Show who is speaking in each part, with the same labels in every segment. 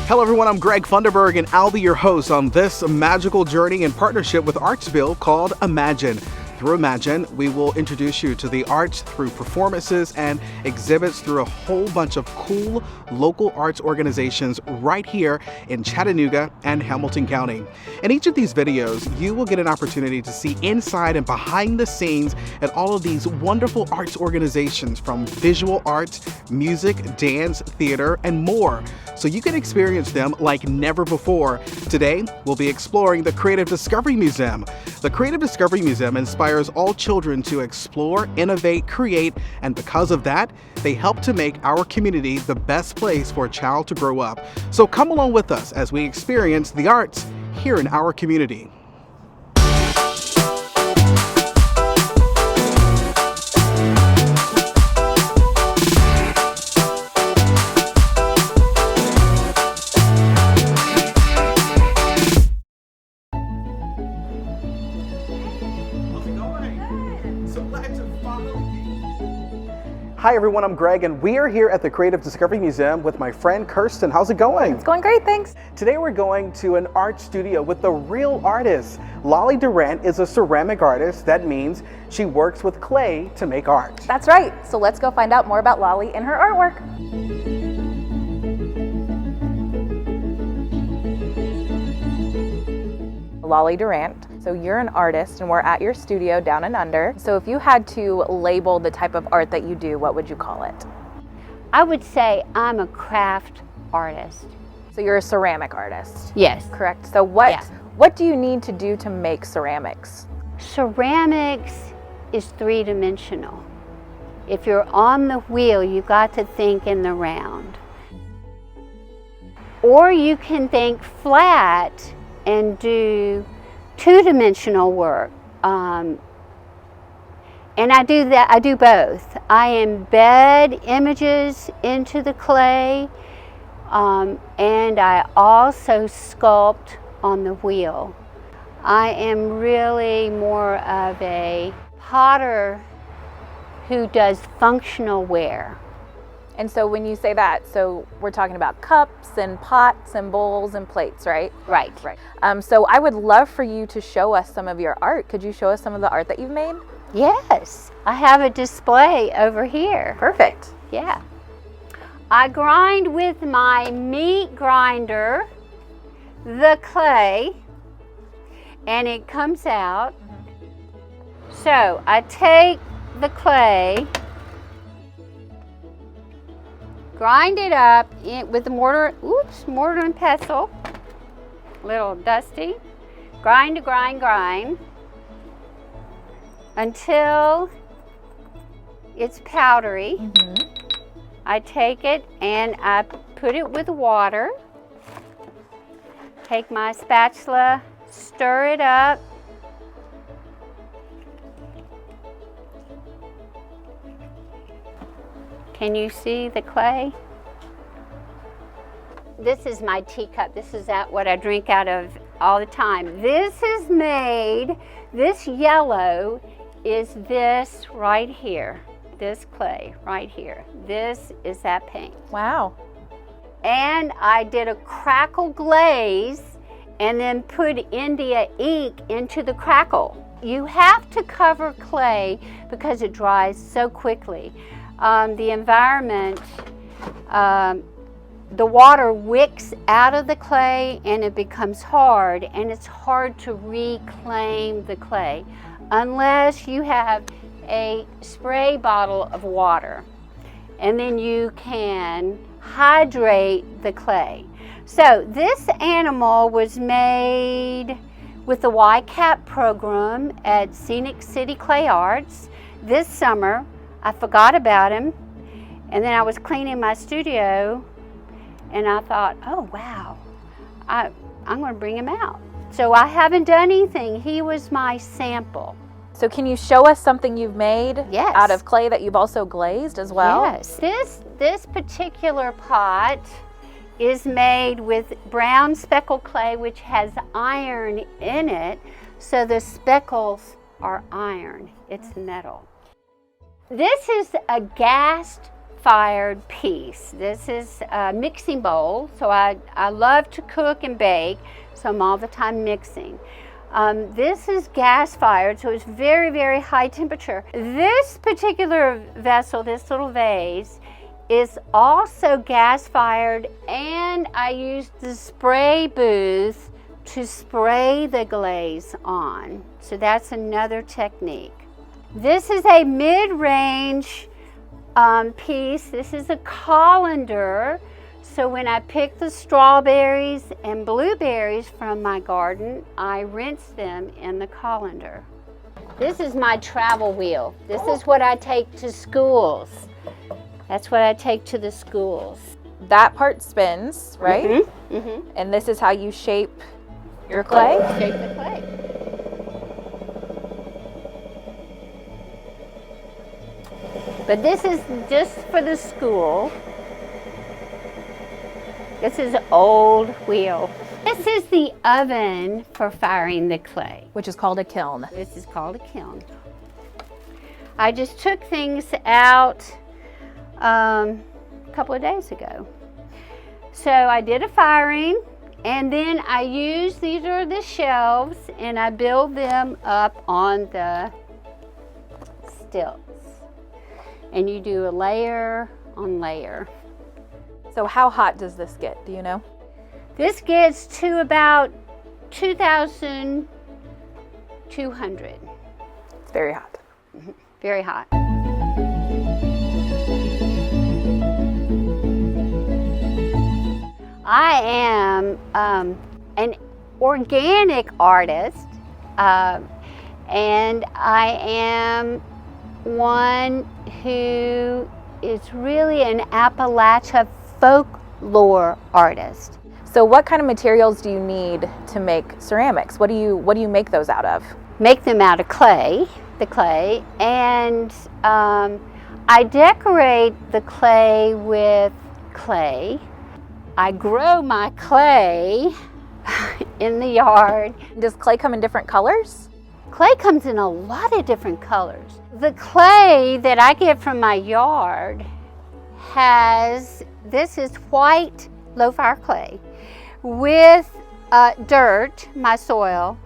Speaker 1: Hello everyone, I'm Greg Funderburg and I'll be your host on this magical journey in partnership with ArtsBuild called Imagine. Through Imagine, we will introduce you to the arts through performances and exhibits through a whole bunch of cool local arts organizations right here in Chattanooga and Hamilton County. In each of these videos, you will get an opportunity to see inside and behind the scenes at all of these wonderful arts organizations, from visual arts, music, dance, theater, and more, so you can experience them like never before. Today, we'll be exploring the Creative Discovery Museum. The Creative Discovery Museum inspires all children to explore, innovate, create, and because of that, they help to make our community the best place for a child to grow up. So come along with us as we experience the arts here in our community. Hi everyone, I'm Greg and we are here at the Creative Discovery Museum with my friend Kirsten. How's it going?
Speaker 2: It's going great, thanks.
Speaker 1: Today we're going to an art studio with the real artist. Lolly Durant is a ceramic artist. That means she works with clay to make art.
Speaker 2: That's right. So let's go find out more about Lolly and her artwork. Lolly Durant. So you're an artist and we're at your studio down and under. So if you had to label the type of art that you do, what would you call it?
Speaker 3: I would say I'm a craft artist.
Speaker 2: So you're a ceramic artist?
Speaker 3: Yes.
Speaker 2: Correct. So what do you need to do to make ceramics?
Speaker 3: Ceramics is three-dimensional. If you're on the wheel, you got to think in the round. Or you can think flat and do two-dimensional work, and I do both. I embed images into the clay, and I also sculpt on the wheel. I am really more of a potter who does functional ware.
Speaker 2: And so when you say that, so we're talking about cups and pots and bowls and plates, right?
Speaker 3: Right.
Speaker 2: So I would love for you to show us some of your art. Could you show us some of the art that you've made?
Speaker 3: Yes, I have a display over here.
Speaker 2: Perfect.
Speaker 3: Yeah. I grind with my meat grinder the clay, and it comes out. So I take the clay, grind it up with the mortar and pestle, a little dusty. Grind until it's powdery. I take it and I put it with water. Take my spatula, stir it up. Can you see the clay? This is my teacup. This is what I drink out of all the time. This is made, this yellow is this right here. This clay right here. This is that paint.
Speaker 2: Wow.
Speaker 3: And I did a crackle glaze and then put India ink into the crackle. You have to cover clay because it dries so quickly. The environment, the water wicks out of the clay and it becomes hard, and it's hard to reclaim the clay unless you have a spray bottle of water, and then you can hydrate the clay. So this animal was made with the YCAP program at Scenic City Clay Arts. This summer I forgot about him, and then I was cleaning my studio and I thought, oh wow, I'm going to bring him out. So I haven't done anything. He was my sample.
Speaker 2: So can you show us something you've made
Speaker 3: Yes.
Speaker 2: out of clay that you've also glazed as well?
Speaker 3: Yes. This particular pot is made with brown speckle clay, which has iron in it, so the speckles are iron. It's metal. This is a gassed fired piece. This is a mixing bowl, so I love to cook and bake, so I'm all the time mixing. This is gas fired, so it's very, very high temperature. This particular vessel, this little vase, is also gas fired, and I use the spray booth to spray the glaze on. So that's another technique. This is a mid-range piece. This is a colander. So when I pick the strawberries and blueberries from my garden, I rinse them in the colander. This is my travel wheel. This is what I take to schools. That's what I take to the schools.
Speaker 2: That part spins, right?
Speaker 3: Mm-hmm. Mm-hmm.
Speaker 2: And this is how you shape your clay?
Speaker 3: Shape the clay. But this is just for the school. This is an old wheel. This is the oven for firing the clay.
Speaker 2: Which is called a kiln.
Speaker 3: This is called a kiln. I just took things out a couple of days ago. So I did a firing, and then I used, these are the shelves, and I build them up on the stilts. And you do a layer on layer.
Speaker 2: So how hot does this get? Do you know?
Speaker 3: This gets to about 2,200.
Speaker 2: It's very hot.
Speaker 3: Mm-hmm. Very hot. I am an organic artist, and I am one who is really an Appalachia folklore artist.
Speaker 2: So what kind of materials do you need to make ceramics? What do you make those out of?
Speaker 3: Make them out of clay, the clay, and I decorate the clay with clay. I grow my clay in the yard.
Speaker 2: Does clay come in different colors?
Speaker 3: Clay comes in a lot of different colors. The clay that I get from my yard this is white low-fire clay with dirt, my soil,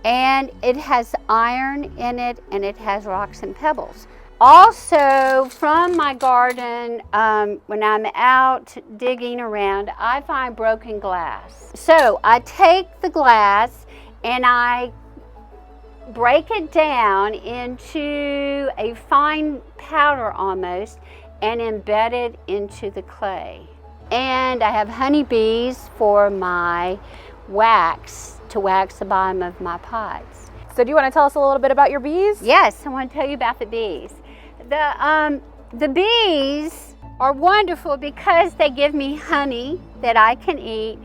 Speaker 3: and it has iron in it, and it has rocks and pebbles. Also, from my garden, when I'm out digging around, I find broken glass. So I take the glass and I break it down into a fine powder almost and embed it into the clay. And I have honeybees for my wax, to wax the bottom of my pots.
Speaker 2: So do you want to tell us a little bit about your bees?
Speaker 3: Yes, I want to tell you about the bees. The bees are wonderful because they give me honey that I can eat,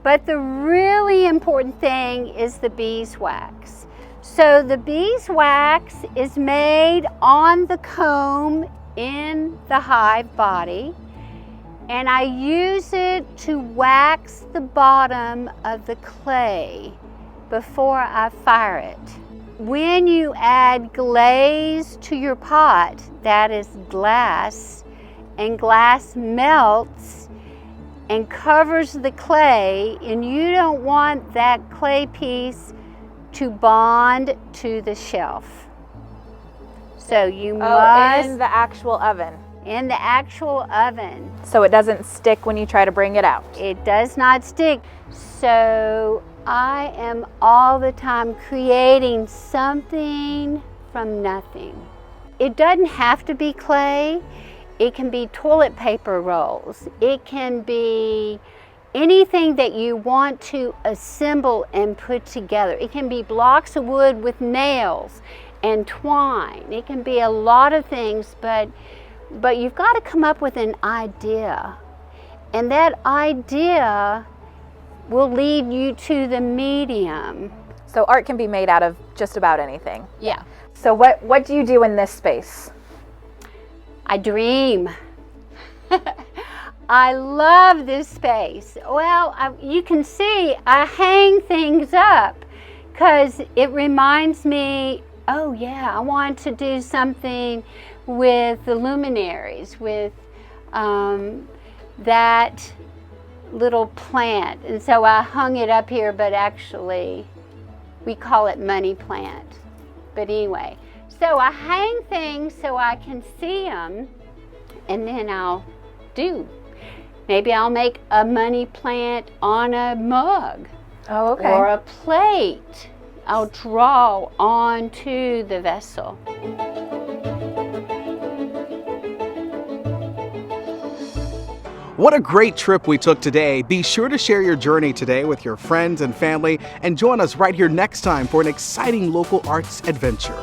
Speaker 3: but the really important thing is the beeswax. So the beeswax is made on the comb in the hive body, and I use it to wax the bottom of the clay before I fire it. When you add glaze to your pot, that is glass, and glass melts and covers the clay, and you don't want that clay piece to bond to the shelf. So you must...
Speaker 2: in the actual oven.
Speaker 3: In the actual oven.
Speaker 2: So it doesn't stick when you try to bring it out.
Speaker 3: It does not stick. So I am all the time creating something from nothing. It doesn't have to be clay. It can be toilet paper rolls. It can be anything that you want to assemble and put together. It can be blocks of wood with nails and twine. It can be a lot of things, but you've got to come up with an idea. And that idea will lead you to the medium.
Speaker 2: So art can be made out of just about anything.
Speaker 3: Yeah.
Speaker 2: So what do you do in this space?
Speaker 3: I dream. I love this space. Well, you can see I hang things up because it reminds me, oh yeah, I want to do something with the luminaries, with that little plant. And so I hung it up here, but actually we call it money plant. But anyway, so I hang things so I can see them, and then maybe I'll make a money plant on a mug.
Speaker 2: Oh, okay.
Speaker 3: Or a plate. I'll draw onto the vessel.
Speaker 1: What a great trip we took today. Be sure to share your journey today with your friends and family, and join us right here next time for an exciting local arts adventure.